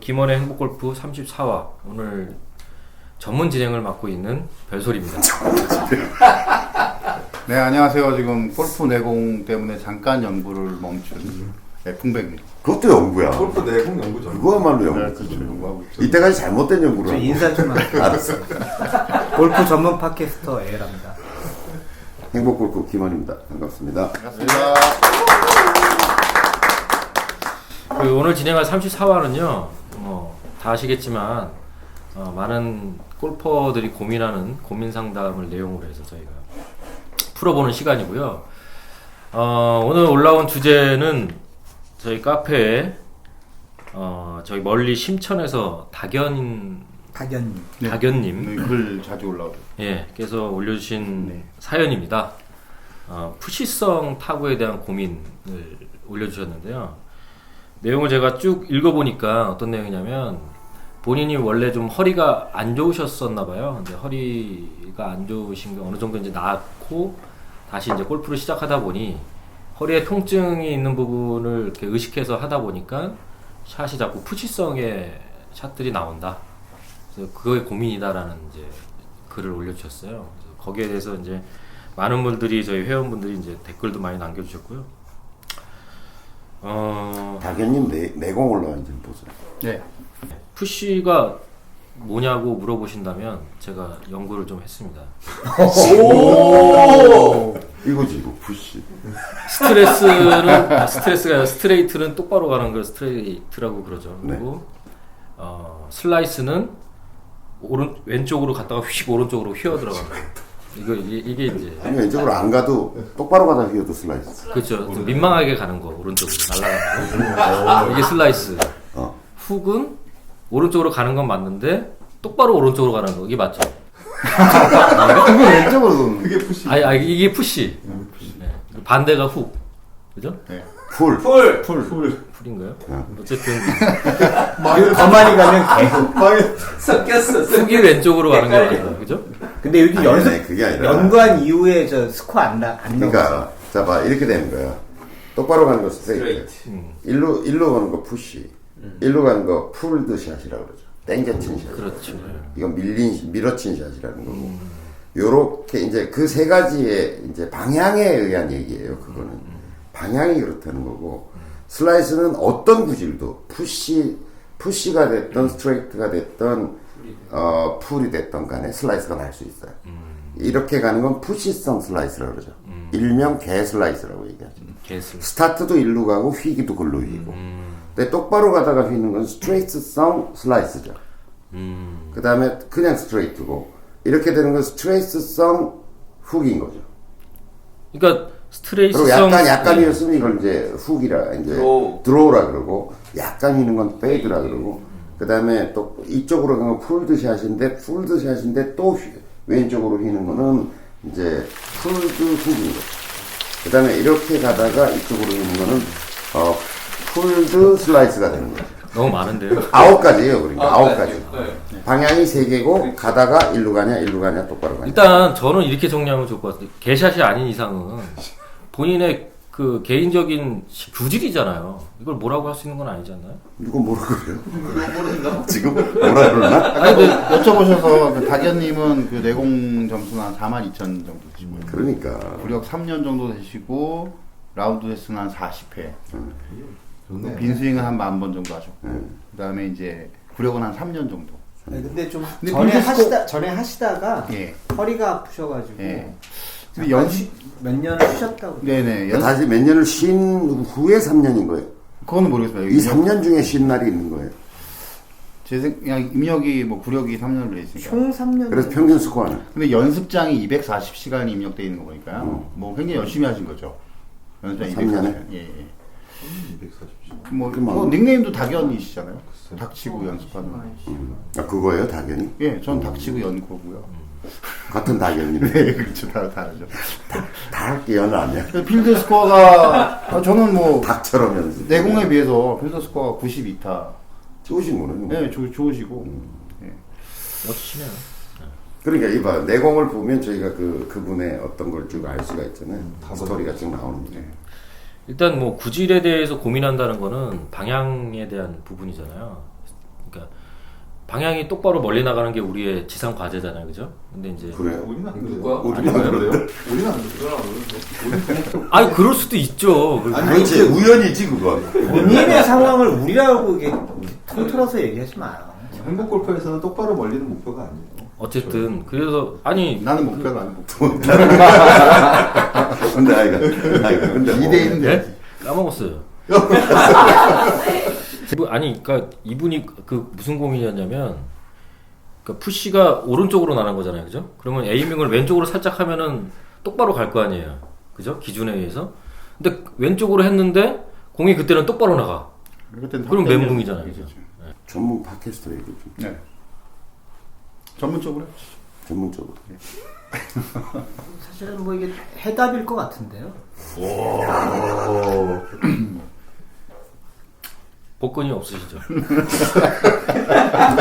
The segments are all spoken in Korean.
김원의 행복골프 34화 오늘 전문 진행을 맡고 있는 별소리입니다. 네, 안녕하세요. 지금 골프 내공 때문에 잠깐 연구를 멈춘 풍백입니다. 그것도 연구야. 골프 내공 연구죠. 그거야말로 연구. 네, 그렇죠. 연구하고 있죠. 이때까지 잘못된 연구를 하고. 인사 좀 할게요. 알았어. 골프 전문 팟캐스터 에라입니다. 행복골프 김원입니다. 반갑습니다. 반갑습니다. 오늘 진행할 34화는요, 다 아시겠지만 많은 골퍼들이 고민하는 고민 상담을 내용으로 해서 저희가 풀어보는 시간이고요. 오늘 올라온 주제는 저희 카페에 저희 멀리 심천에서 박연님. 박연님 네, 글 자주 올라오죠. 예, 께서 올려주신 사연입니다. 푸시성 타구에 대한 고민을 올려주셨는데요. 내용을 제가 쭉 읽어보니까 어떤 내용이냐면 본인이 원래 좀 허리가 안 좋으셨었나봐요. 근데 허리가 안 좋으신 게 어느 정도 이제 나았고 다시 이제 골프를 시작하다 보니 허리에 통증이 있는 부분을 이렇게 의식해서 하다 보니까 샷이 자꾸 푸시성의 샷들이 나온다. 그래서 그거에 고민이다라는 이제 글을 올려주셨어요. 그래서 거기에 대해서 이제 많은 분들이 저희 회원분들이 이제 댓글도 많이 남겨주셨고요. 박연님 내공 올라왔는지 보세요. 네. 푸시가 뭐냐고 물어보신다면 제가 연구를 좀 했습니다. 오! 이거지 이거 푸시. 스트레스가 아니라 스트레이트는 똑바로 가는 걸 스트레이트라고 그러죠. 그리고 슬라이스는 왼쪽으로 갔다가 휙 오른쪽으로 휘어 들어가는 거. 이게 이제 아니 왼쪽으로 안 가도 똑바로 가다 휘어도 슬라이스. 그렇죠. 좀 민망하게 가는 거 오른쪽으로 날아가는 거. 이게 슬라이스. 훅은 오른쪽으로 가는 건 맞는데 똑바로 오른쪽으로 가는 거. 이게 맞죠? 이거 왼쪽으로 도는 그게 푸시. 아니 이게 푸시. 네. 반대가 훅. 그죠? 네. 풀인가요? 어쨌든 더 많이 가면 개. 섞였어. 훅이 왼쪽으로 가는 게 맞아요. 그죠? 근데 여기 아니, 그게 아니라. 연구한 이후에 저 스코어 안 그러니까 자봐 이렇게 되는 거야. 똑바로 가는 거 스트레이트. 일로 가는 거 푸시. 일로 가는 거 풀드 샷이라고 그러죠. 땡겨친 샷. 그렇죠. 이건 밀어친 샷이라는 거고. 요렇게 이제 그 세 가지의 이제 방향에 의한 얘기예요. 그거는 방향이 그렇다는 거고. 슬라이스는 어떤 구질도 푸시가 됐던 스트레이트가 됐던 풀이 됐던 간에 슬라이스가 날 수 있어요. 이렇게 가는 건 푸시성 슬라이스라고 그러죠. 일명 개 슬라이스라고 얘기하죠. 개슬. 스타트도 일로 가고 휘기도 글로 휘고. 근데 똑바로 가다가 휘는 건 스트레이트성 슬라이스죠. 그 다음에 그냥 스트레이트고 이렇게 되는 건 스트레이트성 훅인 거죠. 그러니까 스트레이트성 그리고 약간 휘었으면 이걸 이제 훅이라 이제 드로우라 그러고 약간 휘는 건 페이드라 그러고 그 다음에 또 이쪽으로 가면 풀드샷인데 또 왼쪽으로 휘는 거는 이제 풀드 훅인 거죠. 그 다음에 이렇게 가다가 이쪽으로 휘는 거는 풀드 슬라이스가 되는 거죠. 너무 많은데요. 9가지예요. 그러니까 9가지. 방향이 3개고 가다가 일로 가냐 똑바로 가냐. 일단 저는 이렇게 정리하면 좋을 것 같아요. 개샷이 아닌 이상은 본인의 그 개인적인 구질이잖아요. 이걸 뭐라고 할 수 있는 건 아니지 않나요? 누가 뭐라 그래요? 지금 뭐라 그러나? 아니 근데 여쭤보셔서 그 박연님은 그 내공 점수는 한 42,000 정도 되시고요. 그러니까. 구력 3년 정도 되시고 라운드 횟수는 한 40회. 좋네. 빈스윙은 한 10,000번 정도 하셨고. 그다음에 이제 구력은 한 3년 정도. 근데 좀 근데 전에 하시다가 예. 허리가 아프셔가지고 예. 근데 연식 몇 년을 쉬셨다고. 네네. 다시 몇 년을 쉰 후에 3년인 거예요. 그거는 모르겠어요. 이 3년 중에 쉰 날이 있는 거예요. 그냥 입력이 뭐 구력이 3년을 돼 있으니까. 총 3년. 그래서 평균 스코어는. 근데 연습장이 240시간이 입력돼 있는 거 보니까요. 뭐 굉장히 열심히 하신 거죠. 연습장 3년에? 240시간. 예. 240. 뭐 닉네임도 닭연이시잖아요. 닥치고 연습하는. 그거예요, 당연히. 예, 전 닥치고 연코고요. 같은 당연히. 네, 그렇죠. 다르죠. 다 할게 연을 안 해. 필드 스코어가 저는 뭐 닭처럼 연습. 내공에 비해서 필드 스코어가 92타. 좋으신 거는. 네, 좋으시고. 예. 멋지시네요. 그러니까 이봐 내공을 보면 저희가 그분의 어떤 걸 쭉 알 수가 있잖아요. 스토리가 쭉 나오는데. 일단 뭐 구질에 대해서 고민한다는 거는 방향에 대한 부분이잖아요. 방향이 똑바로 멀리 나가는 게 우리의 지상 과제잖아요, 그죠? 근데 이제 그래요. 우리는 안 그래요. 누가? 우리는 안 그래요. 우리는 안 그래요. 아니 그럴 수도 있죠. 그렇지 우연이지 그건. 본인의 상황을 우리라고 이게 통틀어서 얘기하지 마요. 행복 골프에서는 똑바로 멀리는 목표가 아니에요. 어쨌든 그래서 아니 나는 목표가 아니고 근데 근데 2대1은 네? 까먹었어요. 아니, 그러니까 이분이 그 무슨 고민이었냐면, 그러니까 푸시가 오른쪽으로 나는 거잖아요, 그죠? 그러면 에이밍을 왼쪽으로 살짝 하면은 똑바로 갈 거 아니에요, 그죠? 기준에 의해서. 근데 왼쪽으로 했는데 공이 그때는 똑바로 나가. 그럼 멘붕이잖아요, 그죠? 전문 팟캐스터 얘기 좀. 네. 전문적으로 전문적으로. 사실은 뭐 이게 해답일 것 같은데요. 복근이 없으시죠?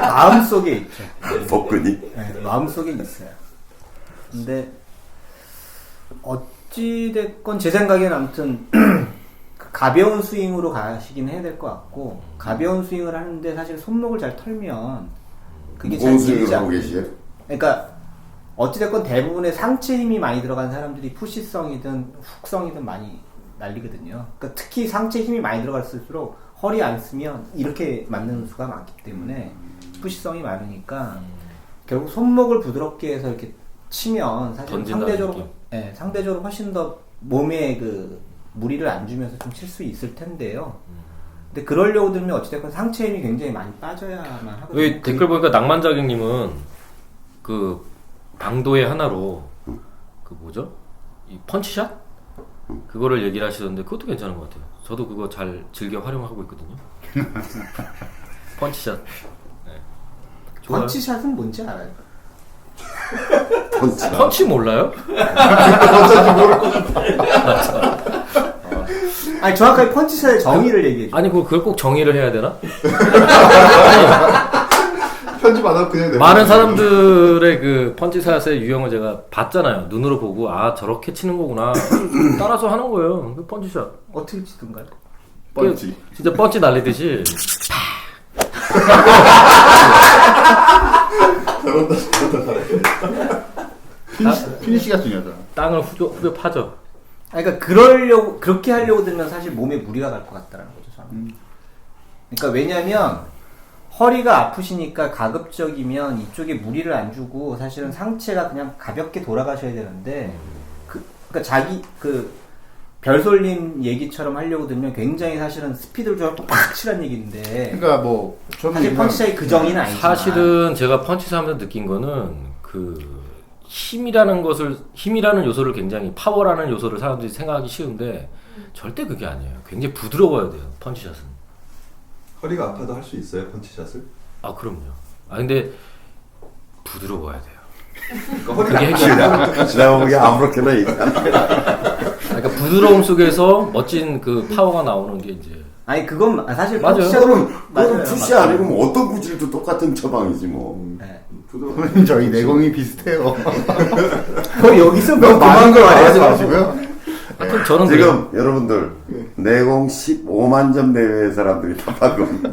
마음속에 있죠. 복근이. 네, 마음속에 있어요. 근데 어찌됐건 제 생각에는 아무튼 가벼운 스윙으로 가시긴 해야 될 것 같고, 가벼운 스윙을 하는데 사실 손목을 잘 털면 그게 잘 무거운 밀리지 스윙을 하고 않아요. 계시요? 그러니까 어찌됐건 대부분의 상체 힘이 많이 들어간 사람들이 푸시성이든 훅성이든 많이 날리거든요. 그러니까 특히 상체 힘이 많이 들어갈수록 허리 안 쓰면 이렇게 맞는 수가 많기 때문에 푸시성이 많으니까 결국 손목을 부드럽게 해서 이렇게 치면 사실 던진다는 상대적으로 느낌. 상대적으로 훨씬 더 몸에 그 무리를 안 주면서 좀 칠 수 있을 텐데요. 근데 그러려고 들면 어찌됐건 상체 힘이 굉장히 많이 빠져야만 하거든요. 여기 댓글 보니까 낭만자객님은 그 방도의 하나로 그 뭐죠? 이 펀치샷? 그거를 얘기를 하시던데 그것도 괜찮은 것 같아요. 저도 그거 잘 즐겨 활용하고 있거든요. 펀치샷. 네. 좋아요. 펀치샷은 뭔지 알아요? 펀치 몰라요? 아니 정확하게 펀치샷의 정의를 얘기해 줘. 아니 그걸 꼭 정의를 해야 되나? 편집 안 하고 그냥 많은 사람들의 그 펀치샷의 유형을 제가 봤잖아요. 눈으로 보고 아 저렇게 치는 거구나. 따라서 하는 거예요. 그 펀치샷. 어떻게 치던가요? 펀치. 진짜 펀치 날리듯이. 피니시가 중요하잖아. 땅을 후벼 파죠. 아니, 그러니까 그렇게 하려고 들면 사실 몸에 무리가 갈 것 같다라는 거죠, 저는. 그러니까 왜냐면 허리가 아프시니까 가급적이면 이쪽에 무리를 안 주고 사실은 상체가 그냥 가볍게 돌아가셔야 되는데 그러니까 자기 그 별솔님 얘기처럼 하려고 들면 굉장히 사실은 스피드를 좀 팍 치란 얘기인데 그러니까 뭐 저는 사실 그냥 펀치샷이 그 정의는 아니지만 사실은 제가 펀치샷 하면서 느낀 거는 그 힘이라는 요소를 굉장히 파워라는 요소를 사람들이 생각하기 쉬운데 절대 그게 아니에요. 굉장히 부드러워야 돼요. 펀치샷은. 허리가 아파도 할 수 있어요 펀치샷을? 아 그럼요. 아 근데 부드러워야 돼요. 그러니까 허리가 그게 핵심이다. 지나가 보기 아무렇게나 얘기하는. 그러니까 부드러움 속에서 멋진 그 파워가 나오는 게 이제 아니 그건 사실 맞아요. 펀치샷은 그럼 푸시 아니면 어떤 구질도 똑같은 처방이지 뭐. 네. 부드러워. 저희 내공이 비슷해요. 여기서 너무 많은 걸 말하지 말해서 마시고요. 하여튼 저는 그래요. 지금 여러분들 내공 15만 점 내외의 사람들이 답한 겁니다.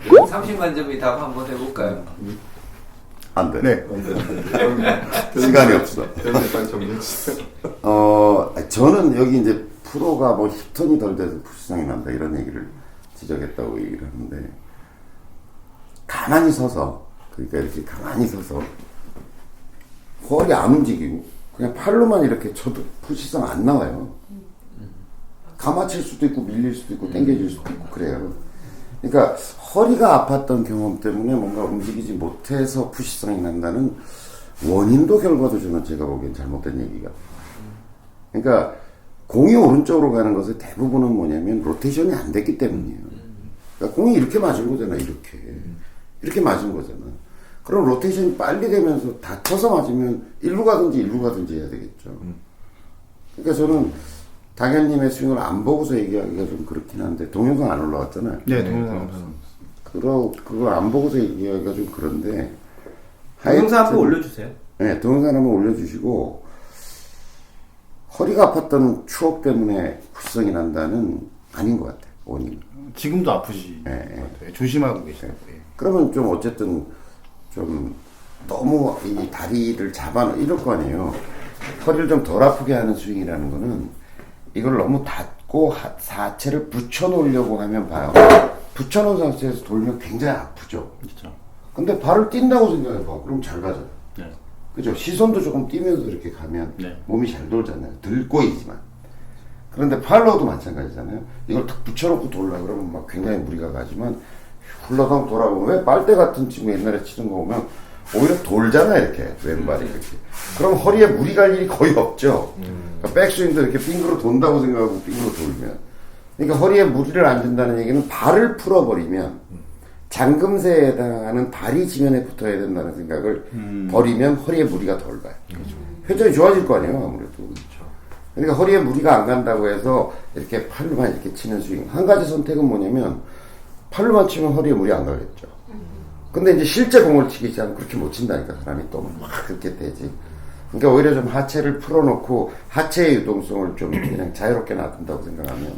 30만 점이 답 한번 해볼까요? 안 돼. 네. 시간이 없어. 빨리 정리해 주세요. 저는 여기 이제 프로가 뭐 힙턴이 덜 돼서 푸시성이 난다 이런 얘기를 지적했다고 얘기를 하는데 가만히 서서 그러니까 이렇게 가만히 서서 허리 안 움직이고 그냥 팔로만 이렇게 쳐도 푸시성 안 나와요. 감아칠 수도 있고 밀릴 수도 있고 당겨질 수도 있고 그래요. 그러니까 허리가 아팠던 경험 때문에 뭔가 움직이지 못해서 푸시성이 난다는 원인도 결과도 저는 제가 보기엔 잘못된 얘기가. 그러니까 공이 오른쪽으로 가는 것의 대부분은 뭐냐면 로테이션이 안 됐기 때문이에요. 그러니까 공이 이렇게 맞은 거잖아, 이렇게 맞은 거잖아. 그럼 로테이션이 빨리 되면서 다쳐서 맞으면 일루 가든지 해야 되겠죠. 그러니까 저는 당현님의 스윙을 안 보고서 얘기하기가 좀 그렇긴 한데 동영상 안 올라왔잖아요. 네, 동영상. 그걸 안 보고서 얘기하기가 좀 그런데 동영상 한번 올려주세요. 네, 동영상 한번 올려주시고 허리가 아팠던 추억 때문에 푸시성이 난다는 아닌 것 같아요. 원인. 지금도 아프시 예, 것 같아요. 조심하고 계시요 그러면 좀 어쨌든 좀 너무 이 다리를 이럴 거 아니에요. 허리를 좀 덜 아프게 하는 스윙이라는 거는 이걸 너무 닫고 하체를 붙여놓으려고 하면 봐요. 붙여놓은 상태에서 돌면 굉장히 아프죠. 그렇죠. 근데 발을 뛴다고 생각해봐. 그럼 잘 가잖아요. 네. 그죠? 시선도 조금 뛰면서 이렇게 가면 네. 몸이 잘 돌잖아요. 들 꼬이지만. 그런데 팔로우도 마찬가지잖아요. 이걸 탁 붙여놓고 돌라 그러면 막 굉장히 무리가 가지만 훌러덩 돌아보면 왜 빨대 같은 친구 옛날에 치는 거 보면 오히려 돌잖아 이렇게 왼발이 이렇게. 그럼 허리에 무리 갈 일이 거의 없죠. 그러니까 백스윙도 이렇게 빙그로 돈다고 생각하고 빙그로 돌면. 그러니까 허리에 무리를 안 준다는 얘기는 발을 풀어버리면 잠금새에 해당하는 발이 지면에 붙어야 된다는 생각을 버리면 허리에 무리가 덜 가요. 회전이 좋아질 거 아니에요 아무래도. 그러니까 허리에 무리가 안 간다고 해서 이렇게 팔로만 이렇게 치는 스윙. 한 가지 선택은 뭐냐면 팔로만 치면 허리에 무리 안 가겠죠. 근데 이제 실제 공을 치기 시작하면 그렇게 못 친다니까 사람이 또 막 그렇게 되지. 그러니까 오히려 좀 하체를 풀어놓고 하체의 유동성을 좀 그냥 자유롭게 놔둔다고 생각하면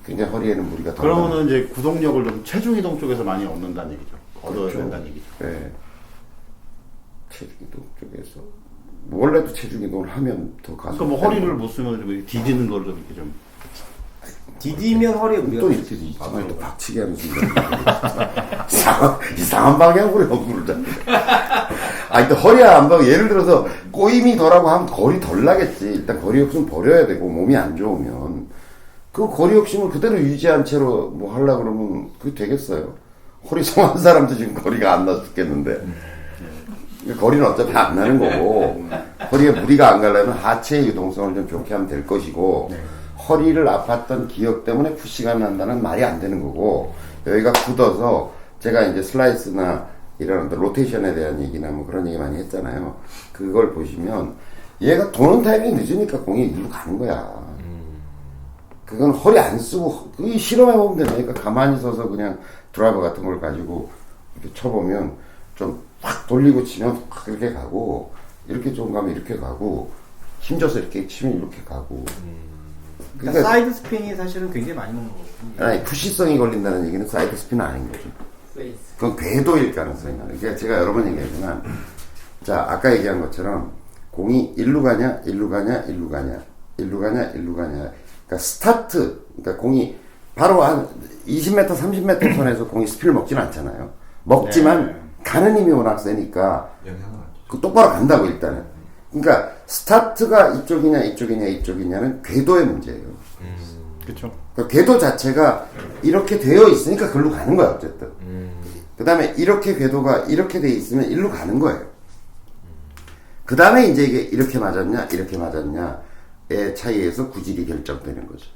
굉장히 허리에는 무리가 덜 가는. 그러면은 이제 구동력을 좀 체중 이동 쪽에서 많이 얻는다는 얘기죠. 얻어야 그렇죠. 된다는 얘기죠. 네. 체중 이동 쪽에서 원래도 체중 이동을 하면 더 가서. 그러니까 뭐 허리를 못 쓰면 좀 디디는 거를 좀 이렇게 좀. 디디면 허리에 무리가 또 이렇게 이상하게 또 박치기 하는 순간 이상한 방향으로 연구를 잡네. 아, 일단 허리 안 봐. 예를 들어서 꼬임이 덜하고 하면 거리 덜 나겠지. 일단 거리 욕심 버려야 되고 몸이 안 좋으면 그 거리 욕심을 그대로 유지한 채로 뭐 하려고 그러면 그게 되겠어요. 허리 성한 사람도 지금 거리가 안 나서 죽겠는데 거리는 어차피 안 나는 거고 허리에 무리가 안 가려면 하체의 유동성을 좀 좋게 하면 될 것이고 허리를 아팠던 기억 때문에 푸시가 난다는 말이 안 되는 거고 여기가 굳어서 제가 이제 슬라이스나 이런 로테이션에 대한 얘기나 뭐 그런 얘기 많이 했잖아요. 그걸 보시면 얘가 도는 타이밍이 늦으니까 공이 일로 가는 거야. 그건 허리 안 쓰고 그게 실험해보면 되니까 가만히 서서 그냥 드라이버 같은 걸 가지고 이렇게 쳐보면 좀 확 돌리고 치면 확 이렇게 가고 이렇게 좀 가면 이렇게 가고 힘줘서 이렇게 치면 이렇게 가고 그러니까 사이드 스핀이 사실은 굉장히 많이 먹는 거거든요. 아니 푸시성이 걸린다는 얘기는 사이드 스피는 아닌 거죠. 그건 궤도일 가능성이 많아요. 그러니까 제가 여러 번 얘기하지만 자 아까 얘기한 것처럼 공이 일루 가냐 일루 가냐 일루 가냐 일루 가냐 일루 가냐 그러니까 스타트 그러니까 공이 바로 한 20m 30m 선에서 공이 스피를 먹지는 않잖아요. 먹지만 가는 힘이 워낙 세니까 그 똑바로 간다고 일단은. 그러니까 스타트가 이쪽이냐 이쪽이냐 이쪽이냐는 궤도의 문제예요. 그렇죠. 그러니까 궤도 자체가 이렇게 되어 있으니까 글로 가는 거야 어쨌든. 그 다음에 이렇게 궤도가 이렇게 돼 있으면 일로 가는 거예요. 그 다음에 이제 이게 이렇게 맞았냐 이렇게 맞았냐의 차이에서 구질이 결정되는 거죠.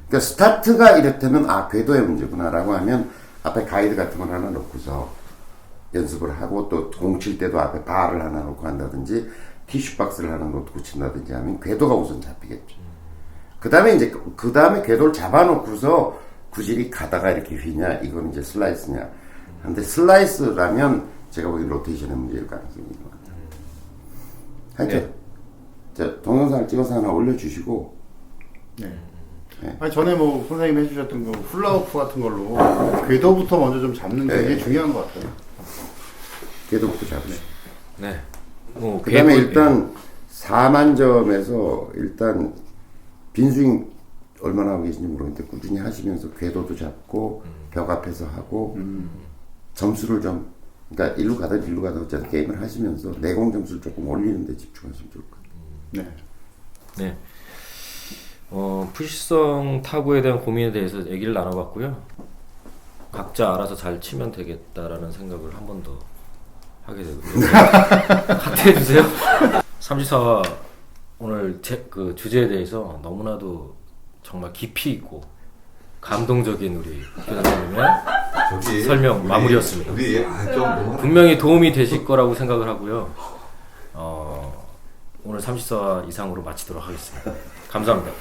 그러니까 스타트가 이렇다면 아 궤도의 문제구나 라고 하면 앞에 가이드 같은 걸 하나 놓고서 연습을 하고 또 공 칠 때도 앞에 바를 하나 놓고 한다든지 티슈 박스를 하나 놓고 친다든지 하면 궤도가 우선 잡히겠죠. 그 다음에 이제 그 다음에 궤도를 잡아놓고서 구질이 가다가 이렇게 휘냐 이건 이제 슬라이스냐. 근데 슬라이스라면 제가 보기엔 로테이션의 문제일 가능성이 있는 것 같아요. 하여튼 자 동영상을 찍어서 하나 올려주시고. 네. 아니 전에 뭐 선생님이 해주셨던 그 훌라후프 같은 걸로 궤도부터 먼저 좀 잡는 게 되게 중요한 것 같아요. 궤도부터 잡으시고. 네. 뭐 그 다음에 일단 4만 점에서 일단 빈스윙 얼마나 하고 계신지 모르겠는데 꾸준히 하시면서 궤도도 잡고 벽 앞에서 하고 점수를 좀 그러니까 일루 가든 어쨌든 게임을 하시면서 내공 점수를 조금 올리는 데 집중하시면 좋을 것 같아요. 네. 네. 푸시성 타구에 대한 고민에 대해서 얘기를 나눠봤고요. 각자 알아서 잘 치면 되겠다라는 생각을 한 번 더 하게 되거든요. 하트 해주세요. 34 오늘 그 주제에 대해서 너무나도 정말 깊이 있고 감동적인 우리 교장님의 설명 마무리였습니다. 분명히 도움이 되실 거라고 생각을 하고요. 오늘 34 이상으로 마치도록 하겠습니다. 감사합니다.